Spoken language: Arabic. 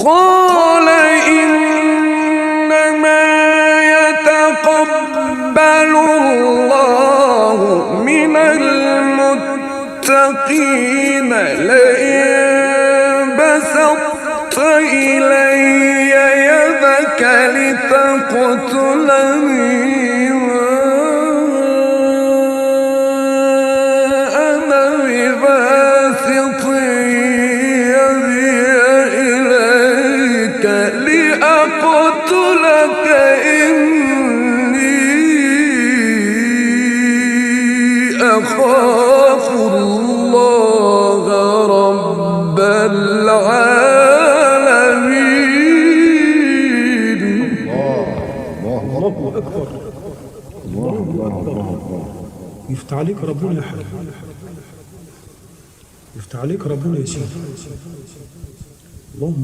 قال إنما يتقبل الله من المتقين لئن بسطت إلي يدك لتقتلني ما أنا بباسط يدي إليك لأقتلك إني أخاف الله رب العالمين. الله أكبر. الله يفتح عليك ربنا يا حبيبي، يفتح عليك ربنا يا سيدي. اللهم